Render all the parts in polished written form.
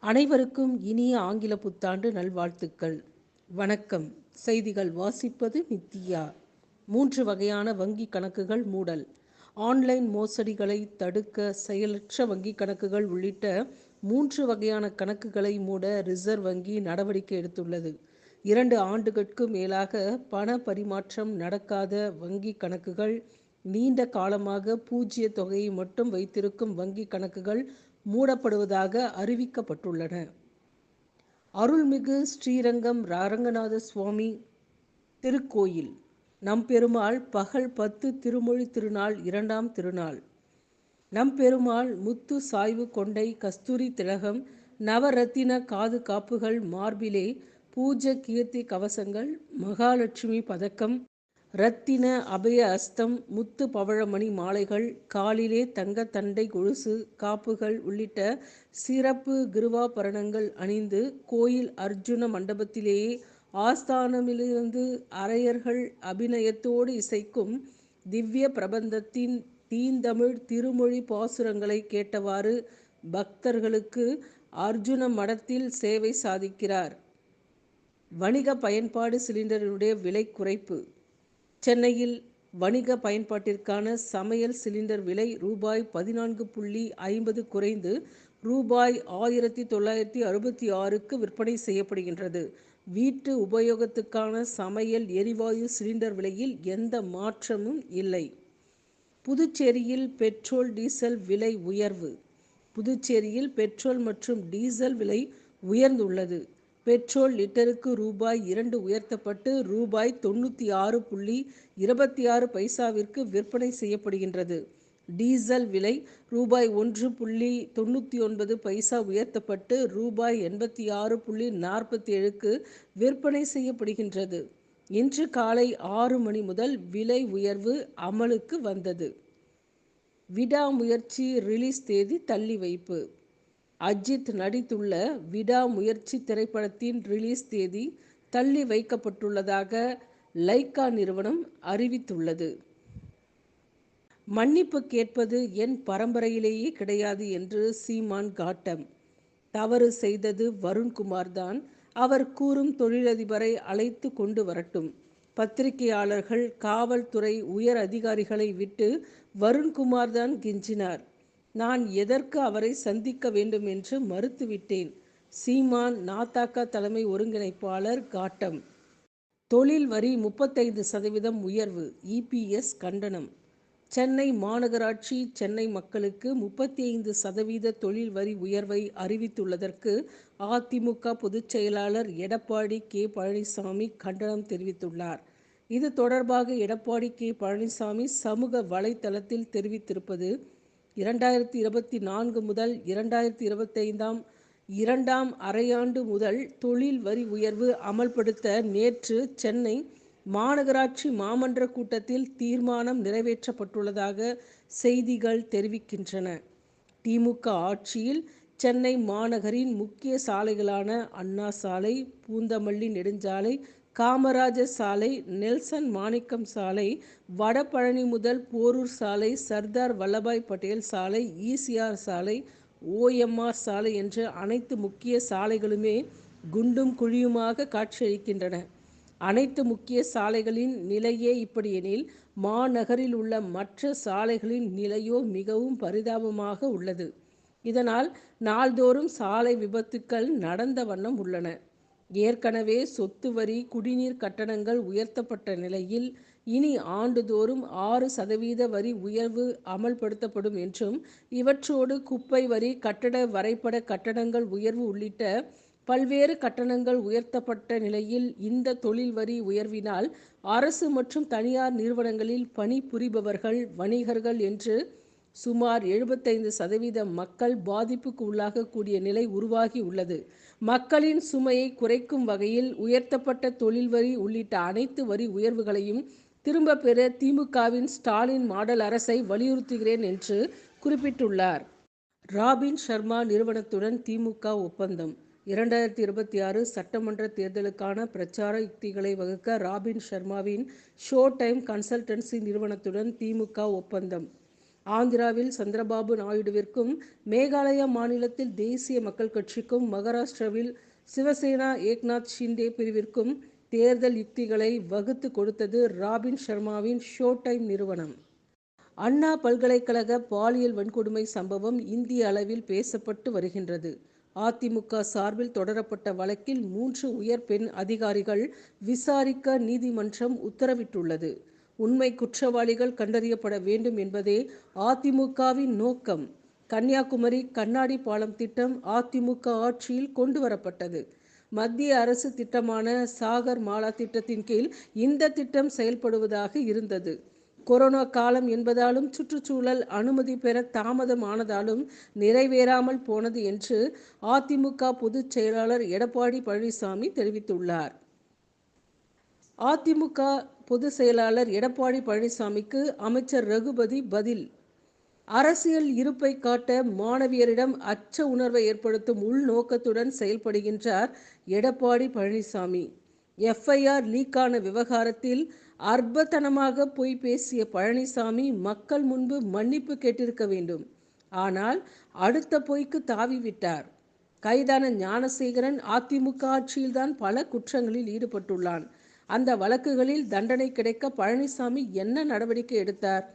அனைவருக்கும் இனிய ஆங்கில புத்தாண்டு நல்வாழ்த்துக்கள். வணக்கம். செய்திகள் வாசிப்பது நித்யா. 3 வகையான வங்கி கணக்குகள் மூடல். ஆன்லைன் மோசடிகளை தடுக்க செயலற்ற வங்கி கணக்குகள் உள்ளிட்ட 3 வகையான கணக்குகளை மூட ரிசர்வ் வங்கி நடவடிக்கை எடுத்துள்ளது. 2 ஆண்டுகளுக்கு மேலாக பண பரிமாற்றம் நடக்காத வங்கி கணக்குகள், நீண்ட காலமாக பூஜ்ய தொகையை மட்டும் வைத்திருக்கும் வங்கி கணக்குகள் மூடப்படுவதாக அறிவிக்கப்பட்டுள்ளன. அருள்மிகு ஸ்ரீரங்கம் அரங்கநாத சுவாமி திருக்கோயில் நம்பெருமாள் பகல் 10 திருமொழி திருநாள் 2ஆம் திருநாள். நம்பெருமாள் முத்து சாய்வு கொண்டை கஸ்தூரி திலகம் நவரத்தின காது காப்புகள் மார்பிலே பூஜ கீர்த்தி கவசங்கள் மகாலட்சுமி பதக்கம் இரத்தின அபய அஸ்தம் முத்து பவழமணி மாலைகள் காலிலே தங்க தண்டை கொலுசு காப்புகள் உள்ளிட்ட சிறப்பு கிருவாபரணங்கள் அணிந்து கோயில் அர்ஜுன மண்டபத்திலேயே ஆஸ்தானமிலிருந்து அரையர்கள் அபிநயத்தோடு இசைக்கும் திவ்ய பிரபந்தத்தின் தீந்தமிழ் திருமொழி பாசுரங்களை கேட்டவாறு பக்தர்களுக்கு அர்ஜுன மடத்தில் சேவை சாதிக்கிறார். வணிக பயன்பாடு சிலிண்டரினுடைய விலை குறைப்பு. சென்னையில் வணிக பயன்பாட்டிற்கான சமையல் சிலிண்டர் விலை ரூபாய் 14.50 குறைந்து ரூபாய் 1966க்கு விற்பனை செய்யப்படுகின்றது. வீட்டு உபயோகத்துக்கான சமையல் எரிவாயு சிலிண்டர் விலையில் எந்த மாற்றமும் இல்லை. புதுச்சேரியில் பெட்ரோல் டீசல் விலை உயர்வு. புதுச்சேரியில் பெட்ரோல் மற்றும் டீசல் விலை உயர்ந்துள்ளது. பெட்ரோல் லிட்டருக்கு ரூபாய் 2 உயர்த்தப்பட்டு ரூபாய் 96.26 விற்பனை செய்யப்படுகின்றது. டீசல் விலை ரூபாய் 1.99 உயர்த்தப்பட்டு ரூபாய் 86.47 விற்பனை செய்யப்படுகின்றது. இன்று காலை 6 மணி முதல் விலை உயர்வு அமலுக்கு வந்தது. விடாமுயற்சி ரிலீஸ் தேதி தள்ளி வைப்பு. அஜித் நடித்துள்ள விடாமுயற்சி திரைப்படத்தின் ரிலீஸ் தேதி தள்ளி வைக்கப்பட்டுள்ளதாக லைக்கா நிறுவனம் அறிவித்துள்ளது. மன்னிப்பு கேட்பது என் பரம்பரையிலேயே கிடையாது என்று சீமான் காட்டம். தவறு செய்தது வருண்குமார் தான். அவர் கூறும் தொழிலதிபரை அழைத்து கொண்டு வரட்டும். பத்திரிகையாளர்கள், காவல்துறை உயர் அதிகாரிகளை விட்டு வருண்குமார் தான் கெஞ்சினார். நான் எதற்கு அவரை சந்திக்க வேண்டும் என்று மறுத்துவிட்டேன். சீமான் நாதக தலைமை ஒருங்கிணைப்பாளர் காட்டம். தொழில் வரி 35% உயர்வு. இபிஎஸ் கண்டனம். சென்னை மாநகராட்சி சென்னை மக்களுக்கு 35% தொழில் வரி உயர்வை அறிவித்துள்ளதற்கு அதிமுக பொதுச் செயலாளர் எடப்பாடி கே. பழனிசாமி கண்டனம் தெரிவித்துள்ளார். இது தொடர்பாக எடப்பாடி கே. பழனிசாமி சமூக வலைதளத்தில் தெரிவித்திருப்பது 2024 முதல் 2025 2ஆம் அரையாண்டு முதல் தொழில் வரி உயர்வு அமல்படுத்த நேற்று சென்னை மாநகராட்சி மாமன்ற கூட்டத்தில் தீர்மானம் நிறைவேற்றப்பட்டுள்ளதாக செய்திகள் தெரிவிக்கின்றன. திமுக ஆட்சியில் சென்னை மாநகரின் முக்கிய சாலைகளான அண்ணா சாலை, பூந்தமல்லி நெடுஞ்சாலை, காமராஜர் சாலை, நெல்சன் மாணிக்கம் சாலை, வடபழனி முதல் போரூர் சாலை, சர்தார் வல்லபாய் பட்டேல் சாலை, ஈசிஆர் சாலை, OMR சாலை என்ற அனைத்து முக்கிய சாலைகளுமே குண்டும் குழியுமாக காட்சியளிக்கின்றன. அனைத்து முக்கிய சாலைகளின் நிலையே இப்படியெனில் மாநகரில் உள்ள மற்ற சாலைகளின் நிலையோ மிகவும் பரிதாபமாக உள்ளது. இதனால் நாள்தோறும் சாலை விபத்துக்கள் நடந்த வண்ணம் உள்ளன. ஏற்கனவே சொத்து வரி, குடிநீர் கட்டணங்கள் உயர்த்தப்பட்ட நிலையில் இனி ஆண்டுதோறும் 6% வரி உயர்வு அமல்படுத்தப்படும் என்றும், இவற்றோடு குப்பை வரி, கட்டட வரைபட கட்டணங்கள் உயர்வு உள்ளிட்ட பல்வேறு கட்டணங்கள் உயர்த்தப்பட்ட நிலையில் இந்த தொழில் வரி உயர்வினால் அரசு மற்றும் தனியார் நிறுவனங்களில் பணிபுரிபவர்கள், வணிகர்கள் என்று சுமார் 75% மக்கள் பாதிப்புக்கு உள்ளாகக்கூடிய நிலை உருவாகி உள்ளது. மக்களின் சுமையை குறைக்கும் வகையில் உயர்த்தப்பட்ட தொழில் வரி உள்ளிட்ட அனைத்து வரி உயர்வுகளையும் திரும்ப பெற திமுகவின் ஸ்டாலின் மாடல் அரசை வலியுறுத்துகிறேன் என்று குறிப்பிட்டுள்ளார். ராபின் சர்மா நிறுவனத்துடன் திமுக ஒப்பந்தம். 2026 சட்டமன்ற தேர்தலுக்கான பிரச்சார யுக்திகளை வகுக்க ராபின் சர்மாவின் ஷோ டைம் கன்சல்டன்சி நிறுவனத்துடன் திமுக ஒப்பந்தம். ஆந்திராவில் சந்திரபாபு நாயுடுவிற்கும், மேகாலயா மாநிலத்தில் தேசிய மக்கள் கட்சிக்கும், மகாராஷ்டிராவில் சிவசேனா ஏக்நாத் ஷிண்டே பிரிவிற்கும் தேர்தல் யுக்திகளை வகுத்து கொடுத்தது ராபின் சர்மாவின் ஷோ டைம் நிறுவனம். அண்ணா பல்கலைக்கழக பாலியல் வன்கொடுமை சம்பவம் இந்திய அளவில் பேசப்பட்டு வருகின்றது. அதிமுக சார்பில் தொடரப்பட்ட வழக்கில் 3 உயர் பெண் அதிகாரிகள் விசாரிக்க நீதிமன்றம் உத்தரவிட்டுள்ளது. உண்மை குற்றவாளிகள் கண்டறியப்பட வேண்டும் என்பதே அதிமுகவின் நோக்கம். கன்னியாகுமரி கண்ணாடி பாலம் திட்டம் அதிமுக ஆட்சியில் கொண்டு வரப்பட்டது. மத்திய அரசு திட்டமான சாகர் மாலா திட்டத்தின் கீழ் இந்த திட்டம் செயல்படுவதாக இருந்தது. கொரோனா காலம் என்பதாலும் சுற்றுச்சூழல் அனுமதி பெற தாமதமானதாலும் நிறைவேறாமல் போனது என்று அதிமுக பொதுச் செயலாளர் எடப்பாடி பழனிசாமி தெரிவித்துள்ளார். அதிமுக பொதுச் செயலாளர் எடப்பாடி பழனிசாமிக்கு அமைச்சர் ரகுபதி பதில். அரசியல் இருப்பை காட்ட மாணவியரிடம் அச்ச உணர்வை ஏற்படுத்தும் உள்நோக்கத்துடன் செயல்படுகின்றார் எடப்பாடி பழனிசாமி. எஃப்ஐஆர் லீக்கான விவகாரத்தில் அற்பத்தனமாக பொய் பேசிய பழனிசாமி மக்கள் முன்பு மன்னிப்பு கேட்டிருக்க வேண்டும். ஆனால் அடுத்த பொய்க்கு தாவிவிட்டார். கைதான ஞானசேகரன் அதிமுக ஆட்சியில்தான் பல குற்றங்களில் ஈடுபட்டுள்ளான். அந்த வழக்குகளில் தண்டனை கிடைக்க பழனிசாமி என்ன நடவடிக்கை எடுத்தார்?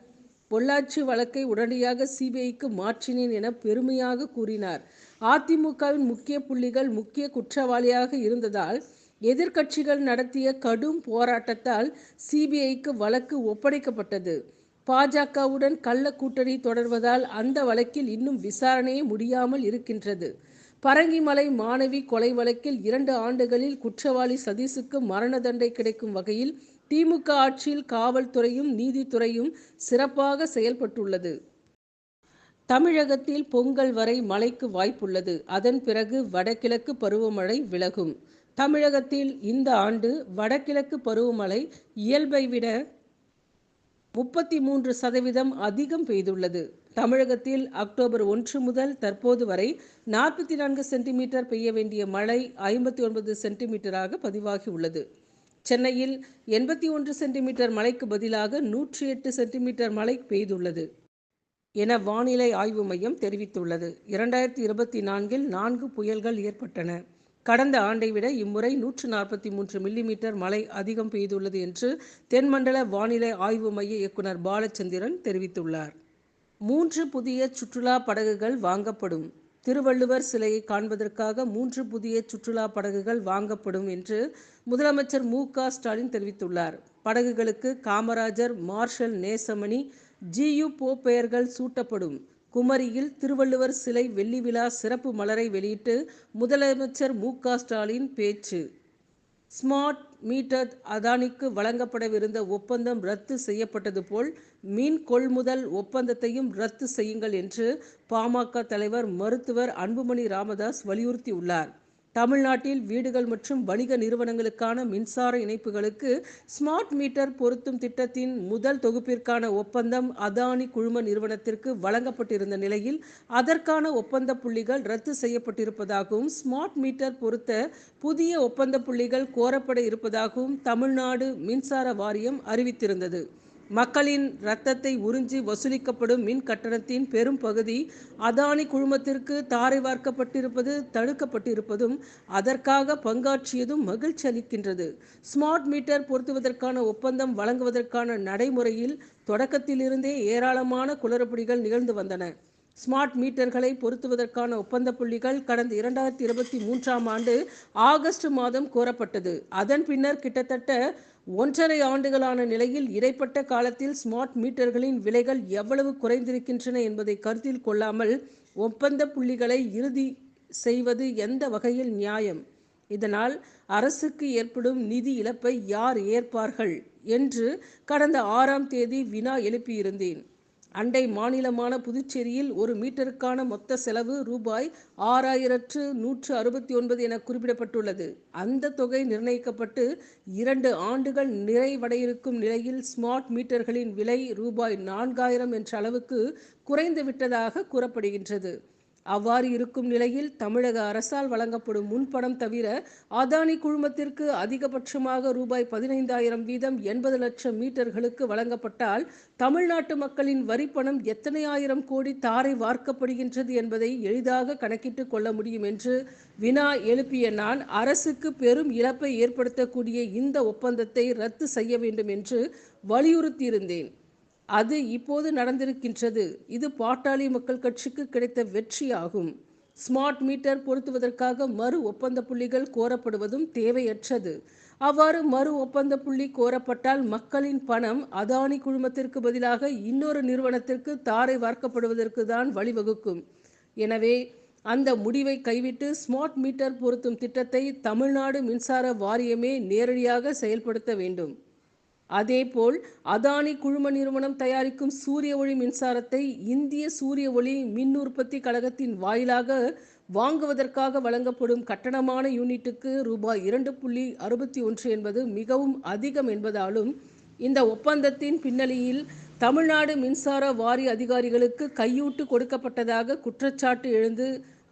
பொள்ளாச்சி வழக்கை உடனடியாக சிபிஐக்கு மாற்றினேன் என பெருமையாக கூறினார். அதிமுகவின் முக்கிய புள்ளிகள் முக்கிய குற்றவாளியாக இருந்ததால் எதிர்க்கட்சிகள் நடத்திய கடும் போராட்டத்தால் சிபிஐக்கு வழக்கு ஒப்படைக்கப்பட்டது. பாஜகவுடன் கள்ள கூட்டணி தொடர்வதால் அந்த வழக்கில் இன்னும் விசாரணையே முடியாமல் இருக்கின்றது. பரங்கிமலை மாணவி கொலை வழக்கில் 2 ஆண்டுகளில் குற்றவாளி சதீஷுக்கு மரண தண்டனை கிடைக்கும் வகையில் திமுக ஆட்சியில் காவல்துறையும் நீதித்துறையும் சிறப்பாக செயல்பட்டுள்ளது. தமிழகத்தில் பொங்கல் வரை மழைக்கு வாய்ப்புள்ளது. அதன் பிறகு வடகிழக்கு பருவமழை விலகும். தமிழகத்தில் இந்த ஆண்டு வடகிழக்கு பருவமழை இயல்பை விட 33% அதிகம் பெய்துள்ளது. தமிழகத்தில் அக்டோபர் 1 முதல் தற்போது வரை 44 சென்டிமீட்டர் பெய்ய வேண்டிய மழை 59 சென்டிமீட்டராக பதிவாகியுள்ளது. சென்னையில் 81 சென்டிமீட்டர் மழைக்கு பதிலாக 108 சென்டிமீட்டர் மழை பெய்துள்ளது என வானிலை ஆய்வு மையம் தெரிவித்துள்ளது. 2024இல் 4 புயல்கள் ஏற்பட்டன. கடந்த ஆண்டை விட இம்முறை 143 மில்லிமீட்டர் மழை அதிகம் பெய்துள்ளது என்று தென்மண்டல வானிலை ஆய்வு மைய இயக்குனர் பாலச்சந்திரன் தெரிவித்துள்ளார். 3 புதிய சுற்றுலா படகுகள் வாங்கப்படும். திருவள்ளுவர் சிலையை காண்பதற்காக 3 புதிய சுற்றுலா படகுகள் வாங்கப்படும் என்று முதலமைச்சர் மு.க. ஸ்டாலின் தெரிவித்துள்ளார். படகுகளுக்கு Kamarajar, marshal Nesamani, GU. Pope பெயர்கள் சூட்டப்படும். குமரியில் திருவள்ளுவர் சிலை வெள்ளி விழா சிறப்பு மலரை வெளியிட்டு முதலமைச்சர் மு.க. ஸ்டாலின் பேச்சு. ஸ்மார்ட் மீட்டர் அதானிக்கு வழங்கப்படவிருந்த ஒப்பந்தம் ரத்து செய்யப்பட்டது போல் மின் கொள்முதல் ஒப்பந்தத்தையும் ரத்து செய்யுங்கள் என்று பாமக தலைவர் மருத்துவர் அன்புமணி ராமதாஸ் வலியுறுத்தியுள்ளார். தமிழ்நாட்டில் வீடுகள் மற்றும் வணிக நிறுவனங்களுக்கான மின்சார இணைப்புகளுக்கு ஸ்மார்ட் மீட்டர் பொருத்தும் திட்டத்தின் முதல் தொகுப்பிற்கான ஒப்பந்தம் அதானி குழும நிறுவனத்திற்கு வழங்கப்பட்டிருந்த நிலையில் அதற்கான ஒப்பந்த புள்ளிகள் ரத்து செய்யப்பட்டிருப்பதாகவும் ஸ்மார்ட் மீட்டர் பொருத்த புதிய ஒப்பந்த புள்ளிகள் கோரப்பட இருப்பதாகவும் தமிழ்நாடு மின்சார வாரியம் அறிவித்திருந்தது. மக்களின் இரத்தத்தை உறிஞ்சி வசூலிக்கப்படும் மின் கட்டணத்தின் பெரும் பகுதி அதானி குழுமத்திற்கு தாரை வார்க்கப்பட்டிருப்பது தடுக்கப்பட்டிருப்பதும் அதற்காக பங்காற்றியதும் மகிழ்ச்சி அளிக்கின்றது. ஸ்மார்ட் மீட்டர் பொருத்துவதற்கான ஒப்பந்தம் வழங்குவதற்கான நடைமுறையில் தொடக்கத்திலிருந்தே ஏராளமான குளறுபடிகள் நிகழ்ந்து வந்தன. ஸ்மார்ட் மீட்டர்களை பொருத்துவதற்கான ஒப்பந்த புள்ளிகள் கடந்த 2023ஆம் ஆண்டு ஆகஸ்ட் மாதம் கோரப்பட்டது. அதன் பின்னர் கிட்டத்தட்ட 1.5 ஆண்டுகளான நிலையில் இடைப்பட்ட காலத்தில் ஸ்மார்ட் மீட்டர்களின் விலைகள் எவ்வளவு குறைந்திருக்கின்றன என்பதை கருத்தில் கொள்ளாமல் ஒப்பந்த புள்ளிகளை இறுதி செய்வது எந்த வகையில் நியாயம்? இதனால் அரசுக்கு ஏற்படும் நிதி இழப்பை யார் ஏற்பார்கள் என்று கடந்த 6ஆம் தேதி வினா எழுப்பியிருந்தேன். அண்டை மாநிலமான புதுச்சேரியில் 1 மீட்டருக்கான மொத்த செலவு ரூபாய் 6,169 என குறிப்பிடப்பட்டுள்ளது. அந்த தொகை நிர்ணயிக்கப்பட்டு 2 ஆண்டுகள் நிறைவடையிருக்கும் நிலையில் ஸ்மார்ட் மீட்டர்களின் விலை ரூபாய் 4,000 என்ற அளவுக்கு குறைந்து விட்டதாக கூறப்படுகின்றது. அவ்வாறு இருக்கும் நிலையில் தமிழக அரசால் வழங்கப்படும் முன்பணம் தவிர அதானி குழுமத்திற்கு அதிகபட்சமாக ரூபாய் 15,000 வீதம் 80 லட்சம் மீட்டர்களுக்கு வழங்கப்பட்டால் தமிழ்நாட்டு மக்களின் வரிப்பணம் எத்தனை ஆயிரம் கோடி தாரை வார்க்கப்படுகின்றது என்பதை எளிதாக கணக்கிட்டுக் கொள்ள முடியும் என்று வினா எழுப்பிய நான், அரசுக்கு பெரும் இழப்பை ஏற்படுத்தக்கூடிய இந்த ஒப்பந்தத்தை ரத்து செய்ய வேண்டும் என்று வலியுறுத்தியிருந்தேன். அது இப்போது நடந்திருக்கின்றது. இது பாட்டாளி மக்கள் கட்சிக்கு கிடைத்த வெற்றியாகும். ஸ்மார்ட் மீட்டர் பொருத்துவதற்காக மறு ஒப்பந்த புள்ளிகள் கோரப்படுவதும் தேவையற்றது. அவ்வாறு மறு ஒப்பந்த புள்ளி கோரப்பட்டால் மக்களின் பணம் அதானி குழுமத்திற்கு பதிலாக இன்னொரு நிறுவனத்திற்கு தாரை வார்க்கப்படுவதற்கு தான் வழிவகுக்கும். எனவே அந்த முடிவை கைவிட்டு ஸ்மார்ட் மீட்டர் பொருத்தும் திட்டத்தை தமிழ்நாடு மின்சார வாரியமே நேரடியாக செயல்படுத்த வேண்டும். அதேபோல் அதானி குழும நிறுவனம் தயாரிக்கும் சூரிய ஒளி மின்சாரத்தை இந்திய சூரிய ஒளி மின் உற்பத்தி கழகத்தின் வாயிலாக வாங்குவதற்காக வழங்கப்படும் கட்டணமான யூனிட்டுக்கு ரூபாய் 2.61 என்பது மிகவும் அதிகம் என்பதாலும் இந்த ஒப்பந்தத்தின் பின்னணியில் தமிழ்நாடு மின்சார வாரிய அதிகாரிகளுக்கு கையூட்டு கொடுக்கப்பட்டதாக குற்றச்சாட்டு எழுந்து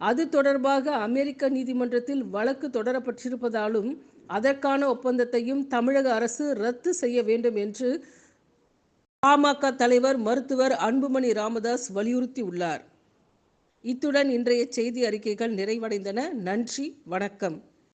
அது தொடர்பாக அமெரிக்க நீதிமன்றத்தில் வழக்கு தொடரப்பட்டிருப்பதாலும் அதற்கான ஒப்பந்தத்தையும் தமிழக அரசு ரத்து செய்ய வேண்டும் என்று பாமக தலைவர் மருத்துவர் அன்புமணி ராமதாஸ் வலியுறுத்தியுள்ளார். இத்துடன் இன்றைய செய்தி அறிக்கைகள் நிறைவடைந்தன. நன்றி, வணக்கம்.